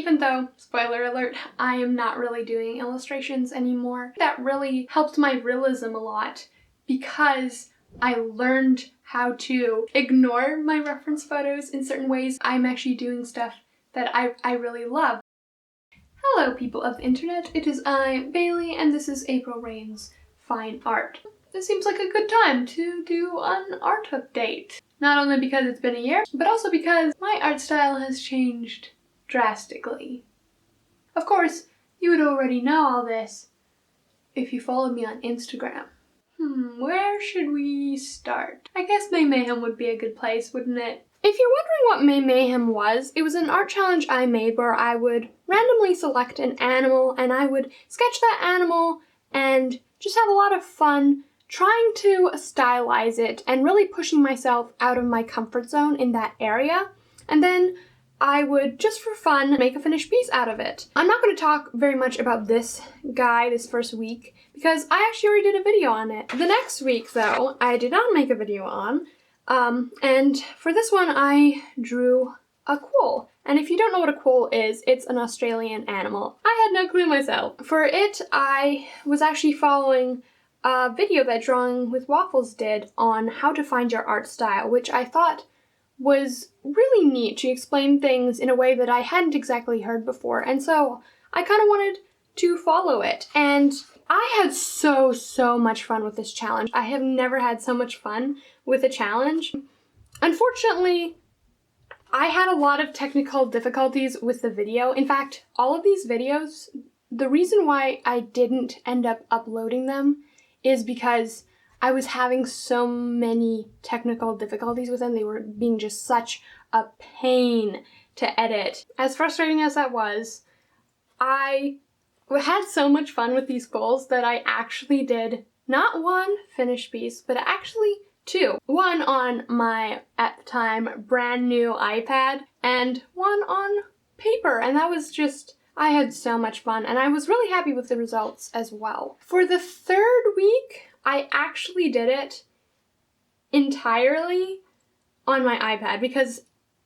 even though, spoiler alert, I am not really doing illustrations anymore. That really helped my realism a lot because I learned how to ignore my reference photos in certain ways. I'm actually doing stuff that I really love. Hello people of the internet, it is I, Bailey, and this is April Rain's Fine Art. This seems like a good time to do an art update. Not only because it's been a year, but also because my art style has changed drastically. Of course, you would already know all this if you followed me on Instagram. Where should we start? I guess May Mayhem would be a good place, wouldn't it? If you're wondering what May Mayhem was, it was an art challenge I made where I would randomly select an animal and I would sketch that animal and just have a lot of fun trying to stylize it and really pushing myself out of my comfort zone in that area. And then I would, just for fun, make a finished piece out of it. I'm not going to talk very much about this guy this first week because I actually already did a video on it. The next week, though, I did not make a video on. And for this one, I drew a quoll. And if you don't know what a quoll is, it's an Australian animal. I had no clue myself. For it, I was actually following a video that Drawing with Waffles did on how to find your art style, which I thought was really neat. She explained things in a way that I hadn't exactly heard before, and so I kind of wanted to follow it. And I had so much fun with this challenge. I have never had so much fun with a challenge. Unfortunately, I had a lot of technical difficulties with the video. In fact, all of these videos, the reason why I didn't end up uploading them is because I was having so many technical difficulties with them. They were being just such a pain to edit. As frustrating as that was, I had so much fun with these goals that I actually did not one finished piece, but actually two. One on my, at the time, brand new iPad, and one on paper, and that was just, I had so much fun, and I was really happy with the results as well. For the third week, I actually did it entirely on my iPad because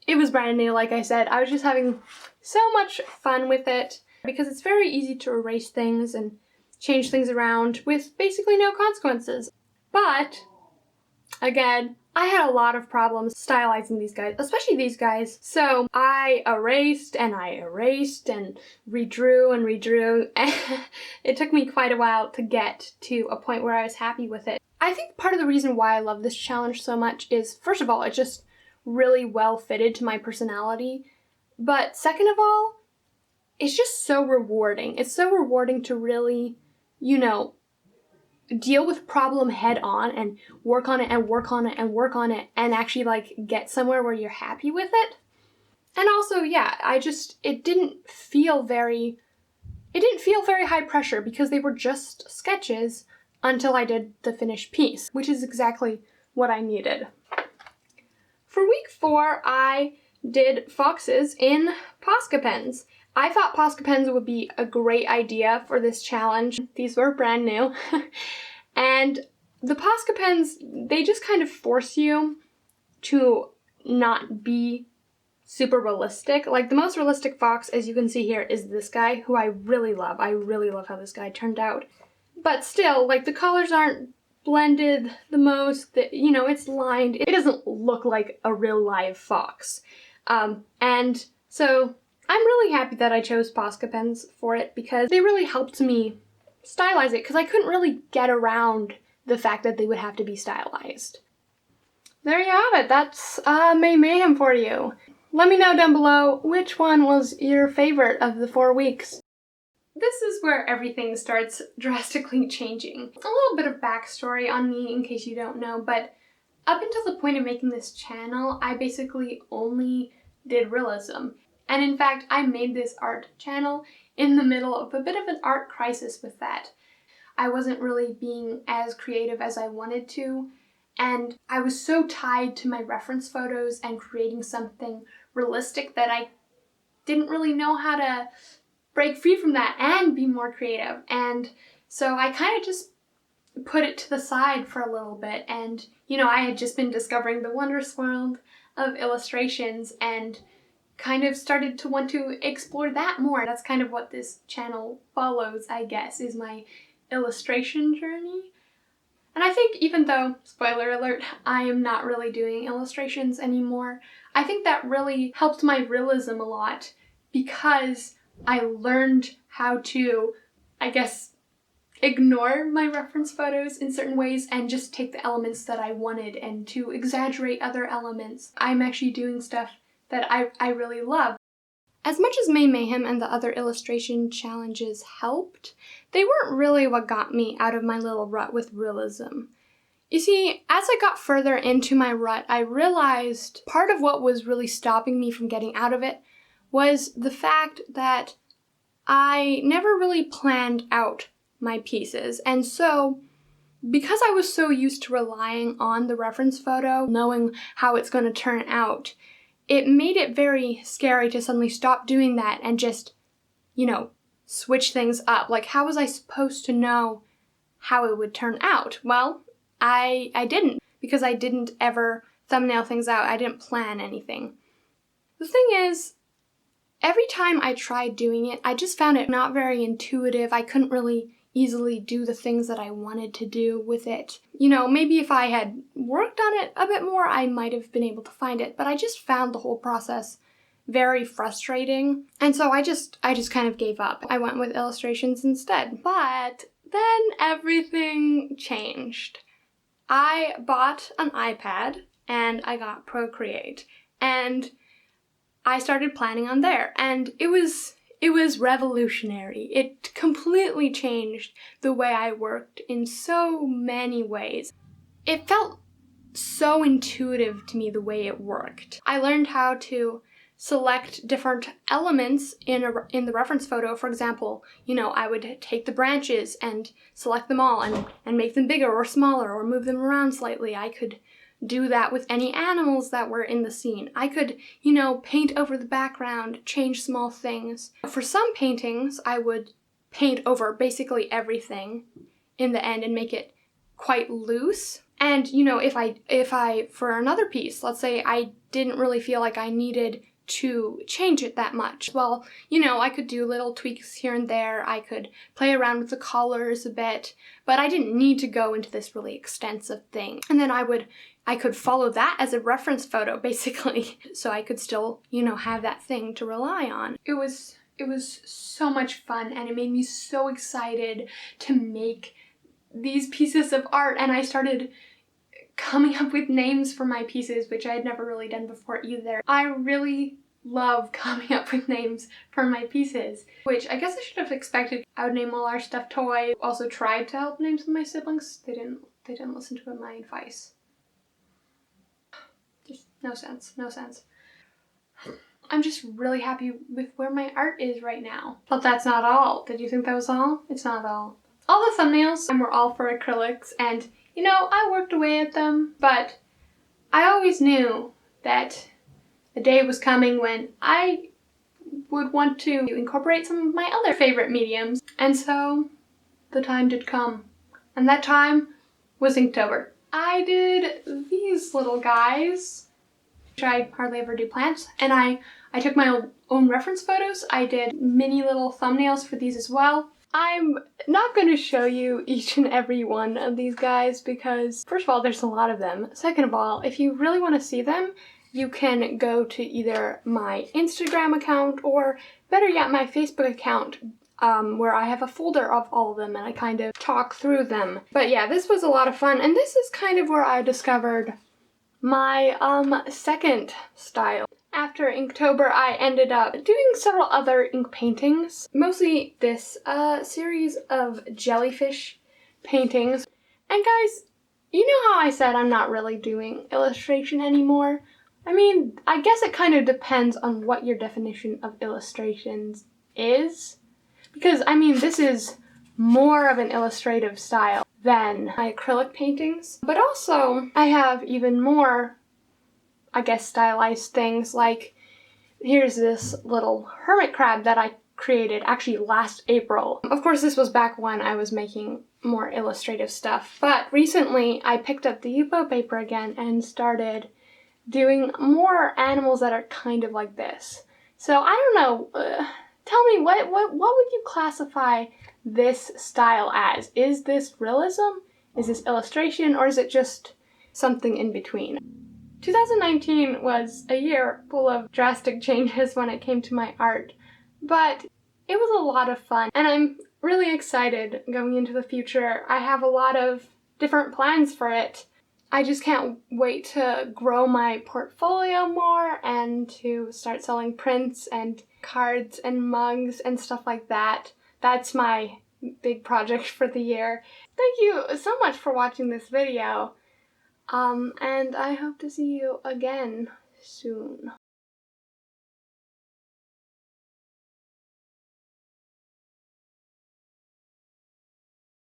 it was brand new, like I said. I was just having so much fun with it because it's very easy to erase things and change things around with basically no consequences. But, again, I had a lot of problems stylizing these guys, especially these guys. So I erased and redrew and redrew. It took me quite a while to get to a point where I was happy with it. I think part of the reason why I love this challenge so much is, first of all, it just really well fitted to my personality. But second of all, it's just so rewarding. It's so rewarding to really, you know, deal with problem head on and work on it and work on it and work on it and actually like get somewhere where you're happy with it. And also, yeah, it didn't feel very high pressure because they were just sketches until I did the finished piece, which is exactly what I needed. For week 4, I did foxes in Posca pens. I thought Posca pens would be a great idea for this challenge. These were brand new. And the Posca pens, they just kind of force you to not be super realistic. Like the most realistic fox, as you can see here, is this guy, who I really love. I really love how this guy turned out. But still, like the colors aren't blended the most, you know, it's lined. It doesn't look like a real live fox. And so I'm really happy that I chose Posca pens for it because they really helped me stylize it because I couldn't really get around the fact that they would have to be stylized. There you have it. That's May Mayhem for you. Let me know down below which one was your favorite of the 4 weeks. This is where everything starts drastically changing. A little bit of backstory on me in case you don't know, but up until the point of making this channel, I basically only did realism. And in fact, I made this art channel in the middle of a bit of an art crisis with that. I wasn't really being as creative as I wanted to, and I was so tied to my reference photos and creating something realistic that I didn't really know how to break free from that and be more creative. And so I kind of just put it to the side for a little bit, and you know, I had just been discovering the wondrous world of illustrations and kind of started to want to explore that more. That's kind of what this channel follows, I guess, is my illustration journey. And I think even though, spoiler alert, I am not really doing illustrations anymore, I think that really helped my realism a lot because I learned how to, I guess, ignore my reference photos in certain ways and just take the elements that I wanted and to exaggerate other elements. I'm actually doing stuff that I really love. As much as May Mayhem and the other illustration challenges helped, they weren't really what got me out of my little rut with realism. You see, as I got further into my rut, I realized part of what was really stopping me from getting out of it was the fact that I never really planned out my pieces. And so, because I was so used to relying on the reference photo, knowing how it's going to turn out, it made it very scary to suddenly stop doing that and just, switch things up. Like, how was I supposed to know how it would turn out? Well, I didn't, because I didn't ever thumbnail things out. I didn't plan anything. The thing is, every time I tried doing it, I just found it not very intuitive. I couldn't really easily do the things that I wanted to do with it. Maybe if I had worked on it a bit more, I might have been able to find it, but I just found the whole process very frustrating, and so I just kind of gave up. I went with illustrations instead. But then everything changed. I bought an iPad, and I got Procreate, and I started planning on there, and it was revolutionary. It completely changed the way I worked in so many ways. It felt so intuitive to me the way it worked. I learned how to select different elements in the reference photo. For example, I would take the branches and select them all and make them bigger or smaller or move them around slightly. I could do that with any animals that were in the scene. I could, paint over the background, change small things. For some paintings, I would paint over basically everything in the end and make it quite loose. And, if I, for another piece, let's say I didn't really feel like I needed to change it that much. Well, I could do little tweaks here and there. I could play around with the colors a bit, but I didn't need to go into this really extensive thing. And then I could follow that as a reference photo, basically, so I could still, have that thing to rely on. It was so much fun, and it made me so excited to make these pieces of art, and I started coming up with names for my pieces, which I had never really done before either. I really love coming up with names for my pieces, which I guess I should have expected. I would name all our stuffed toy. Also tried to help name some of my siblings. They didn't listen to my advice. Just no sense. I'm just really happy with where my art is right now. But that's not all. Did you think that was all? It's not all. All the thumbnails were all for acrylics, and I worked away at them, but I always knew that the day was coming when I would want to incorporate some of my other favorite mediums. And so the time did come, and that time was Inktober. I did these little guys, which I hardly ever do plants, and I took my own reference photos. I did mini little thumbnails for these as well. I'm not going to show you each and every one of these guys because, first of all, there's a lot of them. Second of all, if you really want to see them, you can go to either my Instagram account or, better yet, my Facebook account, where I have a folder of all of them and I kind of talk through them. But yeah, this was a lot of fun, and this is kind of where I discovered my second style. After Inktober, I ended up doing several other ink paintings, mostly this series of jellyfish paintings. And guys, you know how I said I'm not really doing illustration anymore? I mean, I guess it kind of depends on what your definition of illustrations is. Because, I mean, this is more of an illustrative style than my acrylic paintings. But also, I have even more, I guess, stylized things, like here's this little hermit crab that I created actually last April. Of course, this was back when I was making more illustrative stuff, but recently I picked up the Yupo paper again and started doing more animals that are kind of like this. So I don't know, tell me, what would you classify this style as? Is this realism? Is this illustration? Or is it just something in between? 2019 was a year full of drastic changes when it came to my art, but it was a lot of fun, and I'm really excited going into the future. I have a lot of different plans for it. I just can't wait to grow my portfolio more and to start selling prints and cards and mugs and stuff like that. That's my big project for the year. Thank you so much for watching this video. And I hope to see you again soon.